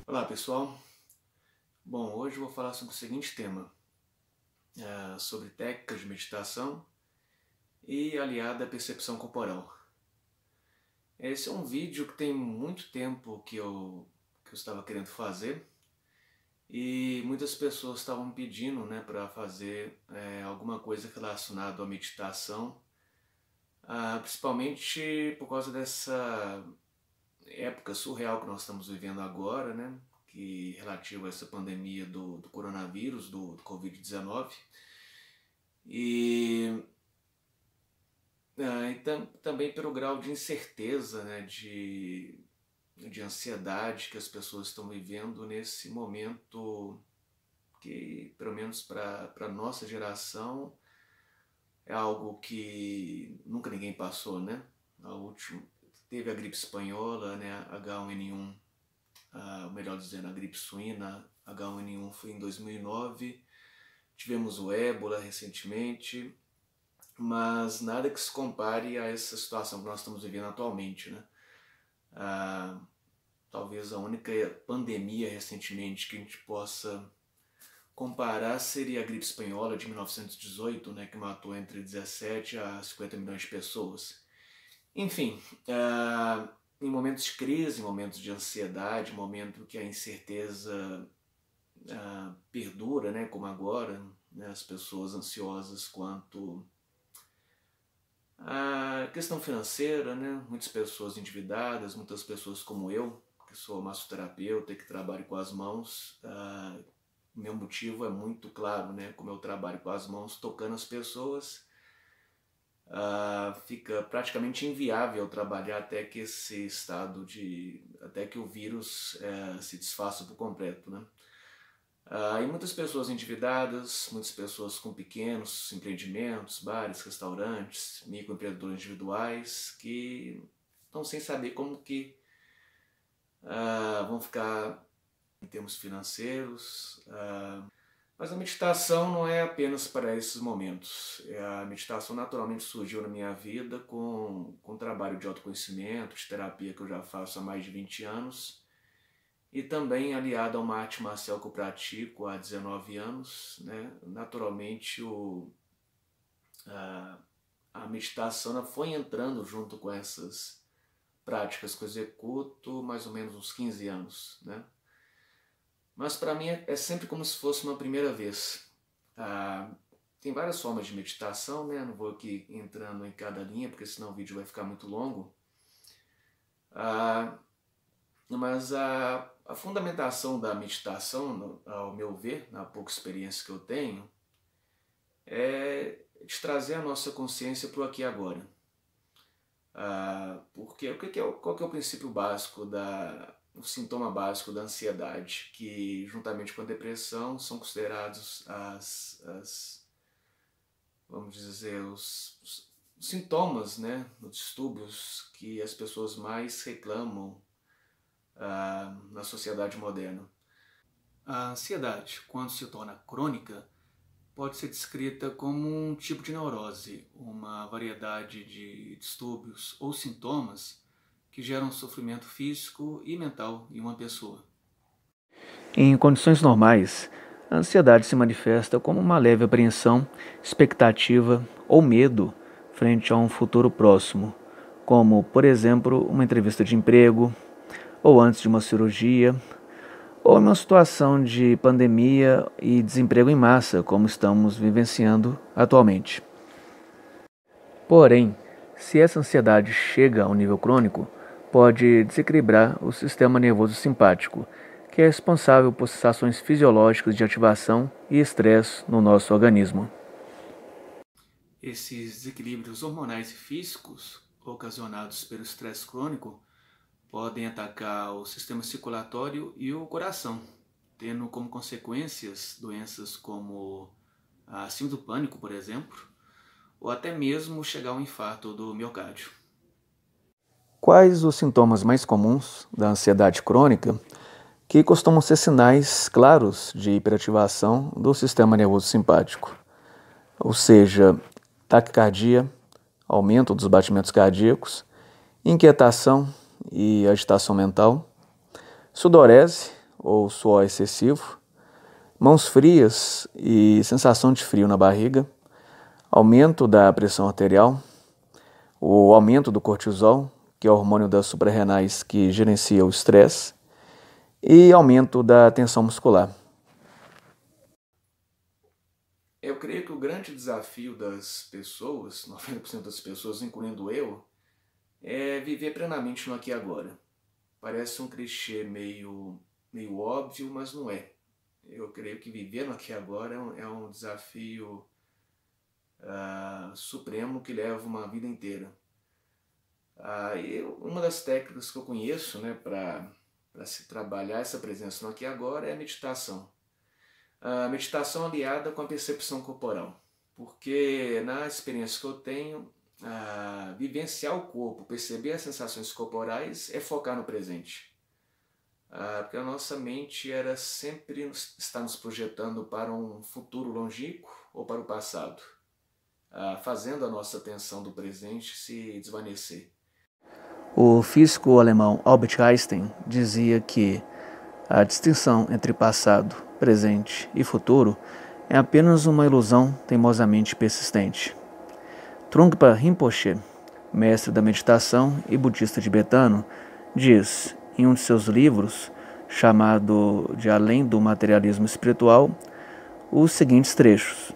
Olá pessoal, bom, hoje eu vou falar sobre o seguinte tema, sobre técnicas de meditação e aliada à percepção corporal. Esse é um vídeo que tem muito tempo que eu estava querendo fazer e muitas pessoas estavam pedindo, né, para fazer alguma coisa relacionada à meditação, principalmente por causa dessa época surreal que nós estamos vivendo agora, né? Que relativo a essa pandemia do coronavírus, do Covid-19. E também pelo grau de incerteza, né? de ansiedade que as pessoas estão vivendo nesse momento que, pelo menos para a nossa geração, é algo que nunca ninguém passou, né? Teve a gripe espanhola, né, H1N1, ou melhor dizendo, a gripe suína, H1N1 foi em 2009, tivemos o ébola recentemente, mas nada que se compare a essa situação que nós estamos vivendo atualmente, né? Talvez a única pandemia recentemente que a gente possa comparar seria a gripe espanhola de 1918, né, que matou entre 17 a 50 milhões de pessoas. Enfim, em momentos de crise, em momentos de ansiedade, momento que a incerteza perdura, né, como agora, né, as pessoas ansiosas quanto à questão financeira, né, muitas pessoas endividadas, muitas pessoas como eu, que sou massoterapeuta e que trabalho com as mãos. Meu motivo é muito claro, né, como eu trabalho com as mãos, tocando as pessoas. Fica praticamente inviável trabalhar até que até que o vírus se desfaça por completo, né? E muitas pessoas endividadas, muitas pessoas com pequenos empreendimentos, bares, restaurantes, microempreendedores individuais que estão sem saber como que vão ficar em termos financeiros. Mas a meditação não é apenas para esses momentos. A meditação naturalmente surgiu na minha vida com o trabalho de autoconhecimento, de terapia que eu já faço há mais de 20 anos, e também aliado a uma arte marcial que eu pratico há 19 anos. Né? Naturalmente a meditação foi entrando junto com essas práticas que eu executo mais ou menos uns 15 anos. Né? Mas para mim é sempre como se fosse uma primeira vez. Tem várias formas de meditação, né? Não vou aqui entrando em cada linha, porque senão o vídeo vai ficar muito longo. Mas a fundamentação da meditação, ao meu ver, na pouca experiência que eu tenho, é de trazer a nossa consciência para o aqui e agora. Porque qual que é o princípio básico o sintoma básico da ansiedade, que juntamente com a depressão são considerados vamos dizer, os sintomas, né, os distúrbios que as pessoas mais reclamam na sociedade moderna. A ansiedade, quando se torna crônica, pode ser descrita como um tipo de neurose, uma variedade de distúrbios ou sintomas que geram sofrimento físico e mental em uma pessoa. Em condições normais, a ansiedade se manifesta como uma leve apreensão, expectativa ou medo frente a um futuro próximo, como, por exemplo, uma entrevista de emprego, ou antes de uma cirurgia, ou uma situação de pandemia e desemprego em massa, como estamos vivenciando atualmente. Porém, se essa ansiedade chega a um nível crônico, pode desequilibrar o sistema nervoso simpático, que é responsável por sensações fisiológicas de ativação e estresse no nosso organismo. Esses desequilíbrios hormonais e físicos, ocasionados pelo estresse crônico, podem atacar o sistema circulatório e o coração, tendo como consequências doenças como a síndrome do pânico, por exemplo, ou até mesmo chegar ao infarto do miocárdio. Quais os sintomas mais comuns da ansiedade crônica, que costumam ser sinais claros de hiperativação do sistema nervoso simpático? Ou seja, taquicardia, aumento dos batimentos cardíacos, inquietação e agitação mental, sudorese ou suor excessivo, mãos frias e sensação de frio na barriga, aumento da pressão arterial, o aumento do cortisol, que é o hormônio das suprarrenais que gerencia o estresse, e aumento da tensão muscular. Eu creio que o grande desafio das pessoas, 90% das pessoas, incluindo eu, é viver plenamente no aqui e agora. Parece um clichê meio óbvio, mas não é. Eu creio que viver no aqui e agora é um desafio supremo que leva uma vida inteira. Uma das técnicas que eu conheço, né, para se trabalhar essa presença no aqui e agora é a meditação. A meditação aliada com a percepção corporal. Porque na experiência que eu tenho, vivenciar o corpo, perceber as sensações corporais é focar no presente. Porque a nossa mente era sempre está nos projetando para um futuro longínquo ou para o passado, fazendo a nossa atenção do presente se desvanecer. O físico alemão Albert Einstein dizia que a distinção entre passado, presente e futuro é apenas uma ilusão teimosamente persistente. Trungpa Rinpoche, mestre da meditação e budista tibetano, diz em um de seus livros, chamado De Além do Materialismo Espiritual, os seguintes trechos.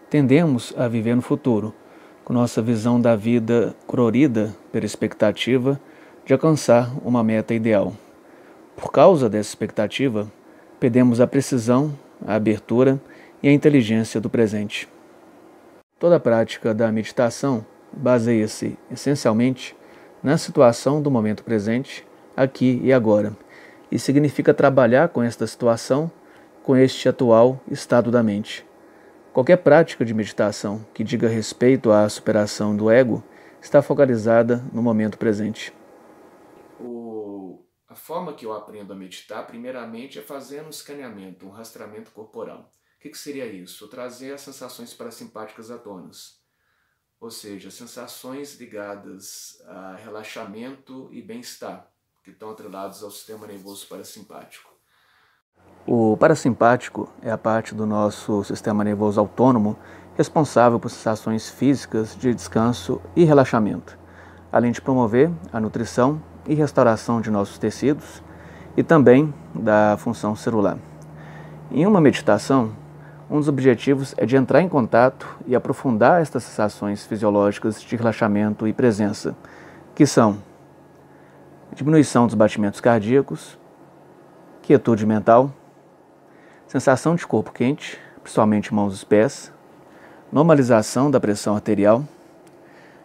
Tendemos a viver no futuro, com nossa visão da vida colorida pela expectativa de alcançar uma meta ideal. Por causa dessa expectativa, perdemos a precisão, a abertura e a inteligência do presente. Toda a prática da meditação baseia-se, essencialmente, na situação do momento presente, aqui e agora, e significa trabalhar com esta situação, com este atual estado da mente. Qualquer prática de meditação que diga respeito à superação do ego está focalizada no momento presente. A forma que eu aprendo a meditar, primeiramente, é fazendo um escaneamento, um rastreamento corporal. O que seria isso? Trazer as sensações parasimpáticas à tona, ou seja, sensações ligadas a relaxamento e bem-estar, que estão atrelados ao sistema nervoso parasimpático. O parasimpático é a parte do nosso sistema nervoso autônomo responsável por sensações físicas de descanso e relaxamento, além de promover a nutrição e restauração de nossos tecidos e também da função celular. Em uma meditação, um dos objetivos é de entrar em contato e aprofundar estas sensações fisiológicas de relaxamento e presença, que são diminuição dos batimentos cardíacos, quietude mental, sensação de corpo quente, principalmente mãos e pés, normalização da pressão arterial,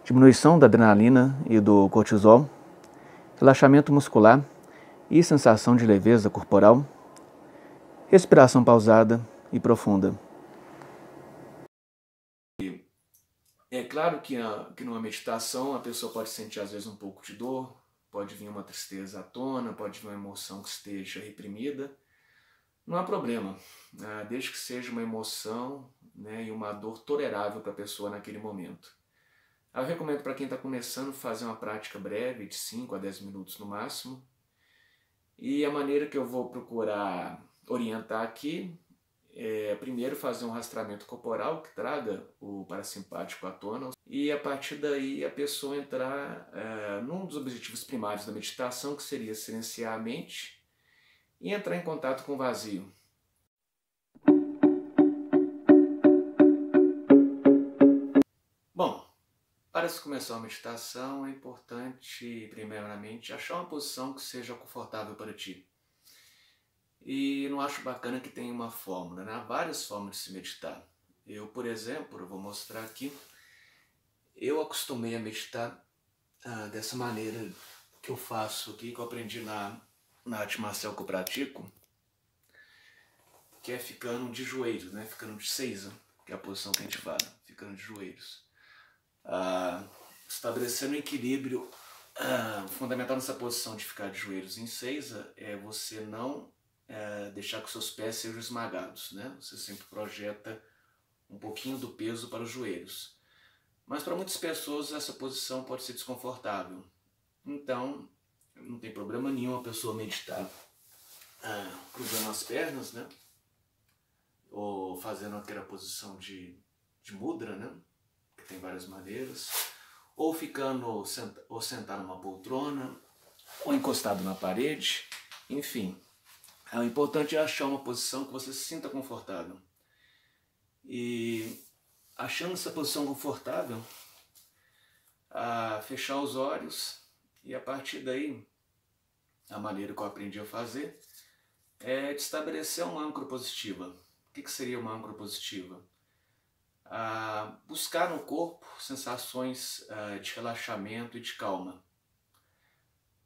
diminuição da adrenalina e do cortisol, relaxamento muscular e sensação de leveza corporal, respiração pausada e profunda. É claro que numa meditação a pessoa pode sentir às vezes um pouco de dor, pode vir uma tristeza à tona, pode vir uma emoção que esteja reprimida. Não há problema, desde que seja uma emoção, né, e uma dor tolerável para a pessoa naquele momento. Eu recomendo para quem está começando fazer uma prática breve, de 5 a 10 minutos no máximo. E a maneira que eu vou procurar orientar aqui é primeiro fazer um rastreamento corporal que traga o parasimpático à tona e a partir daí a pessoa entrar num dos objetivos primários da meditação, que seria silenciar a mente e entrar em contato com o vazio. Bom, para se começar uma meditação é importante, primeiramente, achar uma posição que seja confortável para ti. E não acho bacana que tenha uma fórmula, né? Há várias formas de se meditar. Eu, por exemplo, eu vou mostrar aqui, eu acostumei a meditar dessa maneira que eu faço aqui, que eu aprendi na arte marcial que eu pratico, que é ficando de joelhos, né? Ficando de seiza, que é a posição que a gente fala, ficando de joelhos. Estabelecendo um equilíbrio fundamental nessa posição de ficar de joelhos em seiza é você não deixar que seus pés sejam esmagados, né? Você sempre projeta um pouquinho do peso para os joelhos. Mas para muitas pessoas essa posição pode ser desconfortável. Então, não tem problema nenhum a pessoa meditar cruzando as pernas, né? Ou fazendo aquela posição de mudra, né? Que tem várias maneiras. Ou ficando, ou sentado numa poltrona, ou encostado na parede. Enfim, o importante é achar uma posição que você se sinta confortável. E achando essa posição confortável, fechar os olhos e a partir daí, a maneira que eu aprendi a fazer é de estabelecer uma âncora positiva. O que seria uma âncora positiva? Buscar no corpo sensações de relaxamento e de calma.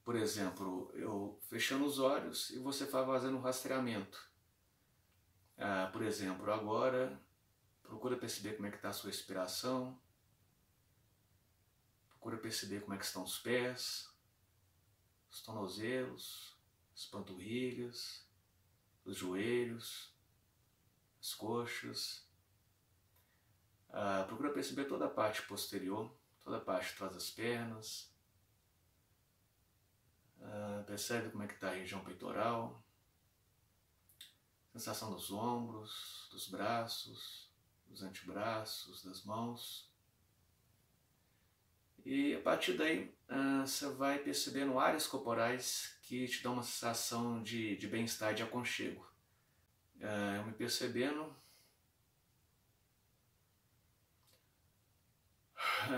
Por exemplo, eu fechando os olhos e você vai fazendo um rastreamento. Por exemplo, agora procura perceber como é que está a sua respiração, procura perceber como é que estão os pés, os tornozelos, as panturrilhas, os joelhos, as coxas. Procura perceber toda a parte posterior, toda a parte de trás das pernas. Percebe como é que está a região peitoral, sensação dos ombros, dos braços, dos antebraços, das mãos. E a partir daí você vai percebendo áreas corporais que te dão uma sensação de bem-estar e de aconchego. Eu me percebendo,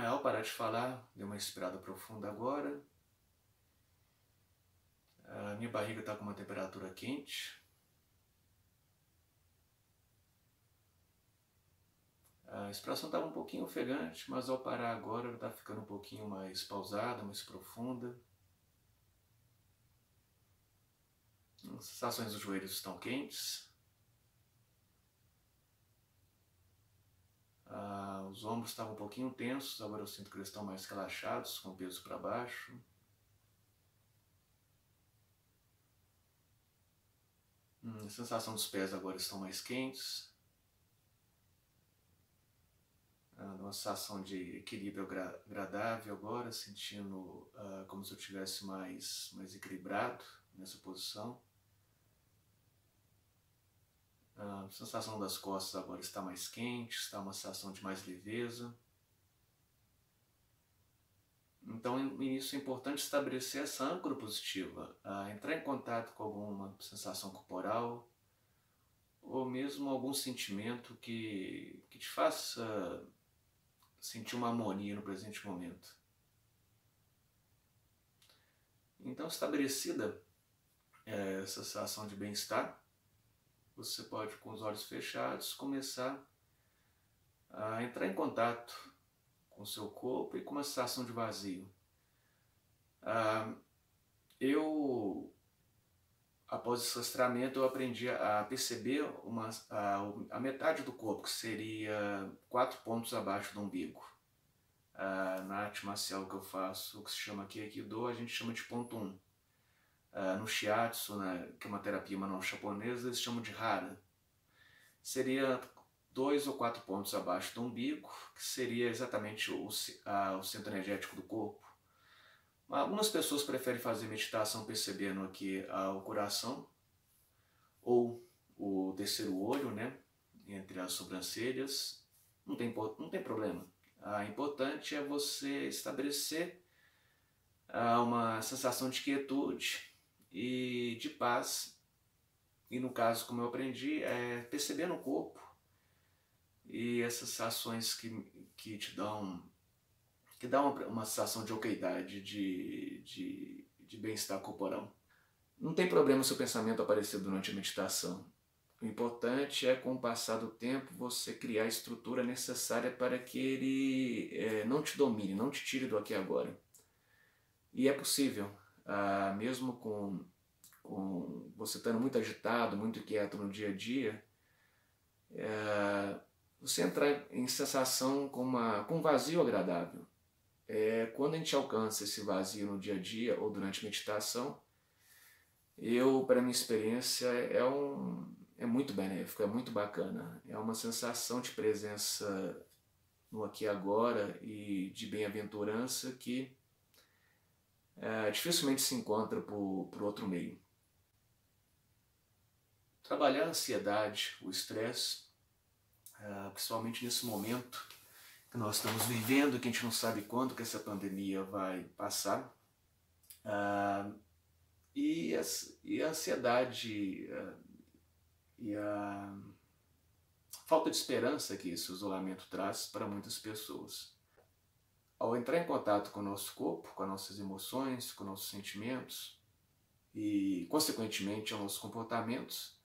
ao parar de falar, dei uma respirada profunda agora. A minha barriga está com uma temperatura quente. A respiração estava um pouquinho ofegante, mas ao parar agora ela está ficando um pouquinho mais pausada, mais profunda. As sensações dos joelhos estão quentes. Os ombros estavam um pouquinho tensos, agora eu sinto que eles estão mais relaxados, com o peso para baixo. A sensação dos pés agora estão mais quentes. Uma sensação de equilíbrio agradável agora, sentindo como se eu estivesse mais equilibrado nessa posição. A sensação das costas agora está mais quente, está uma sensação de mais leveza. Então, no início é importante estabelecer essa âncora positiva, entrar em contato com alguma sensação corporal ou mesmo algum sentimento que te faça sentir uma harmonia no presente momento. Então, estabelecida essa sensação de bem-estar, você pode, com os olhos fechados, começar a entrar em contato com o seu corpo e com uma sensação de vazio. Após esse rastreamento, eu aprendi a perceber a metade do corpo, que seria 4 pontos abaixo do umbigo. Na arte marcial que eu faço, que se chama Aikido, a gente chama de ponto 1. No Shiatsu, que é uma terapia manual japonesa, eles chamam de Hara. Seria 2 ou 4 pontos abaixo do umbigo, que seria exatamente o centro energético do corpo. Algumas pessoas preferem fazer meditação percebendo aqui o coração ou o terceiro olho, né, entre as sobrancelhas. Não tem problema. O importante é você estabelecer uma sensação de quietude e de paz. E no caso, como eu aprendi, é perceber no corpo e essas sensações que te dão uma sensação de okeidade, de bem-estar corporal. Não tem problema se o pensamento aparecer durante a meditação. O importante é, com o passar do tempo, você criar a estrutura necessária para que ele não te domine, não te tire do aqui e agora. E é possível, mesmo com você estando muito agitado, muito quieto no dia a dia, você entrar em sensação com um vazio agradável. Quando a gente alcança esse vazio no dia a dia ou durante a meditação, para minha experiência, é muito benéfico, é muito bacana. É uma sensação de presença no aqui e agora e de bem-aventurança que dificilmente se encontra por outro meio. Trabalhar a ansiedade, o estresse, principalmente nesse momento que nós estamos vivendo, que a gente não sabe quando que essa pandemia vai passar, e a ansiedade e a falta de esperança que esse isolamento traz para muitas pessoas. Ao entrar em contato com o nosso corpo, com as nossas emoções, com nossos sentimentos e, consequentemente, aos nossos comportamentos,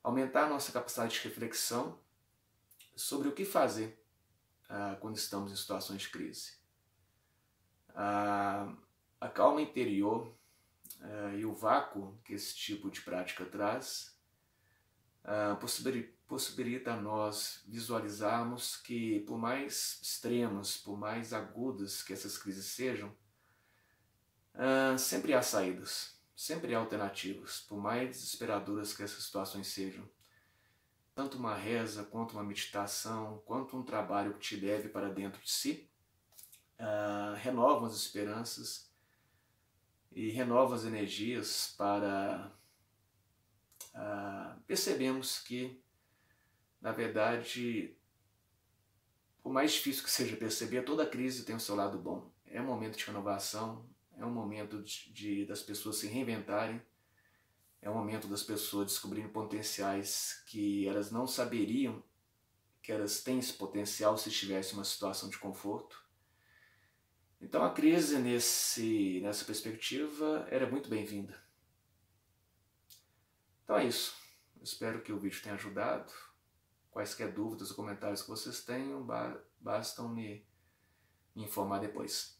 aumentar a nossa capacidade de reflexão sobre o que fazer quando estamos em situações de crise. A calma interior e o vácuo que esse tipo de prática traz possibilita a nós visualizarmos que, por mais extremas, por mais agudas que essas crises sejam, sempre há saídas, sempre há alternativas, por mais desesperadoras que essas situações sejam. Tanto uma reza, quanto uma meditação, quanto um trabalho que te leve para dentro de si, renovam as esperanças e renovam as energias para percebemos que, na verdade, por mais difícil que seja perceber, toda crise tem o seu lado bom. É um momento de renovação, é um momento das pessoas se reinventarem, é um momento das pessoas descobrirem potenciais que elas não saberiam que elas têm esse potencial se estivessem em uma situação de conforto. Então a crise nessa perspectiva era muito bem-vinda. Então é isso. Eu espero que o vídeo tenha ajudado. Quaisquer dúvidas ou comentários que vocês tenham, bastam me informar depois.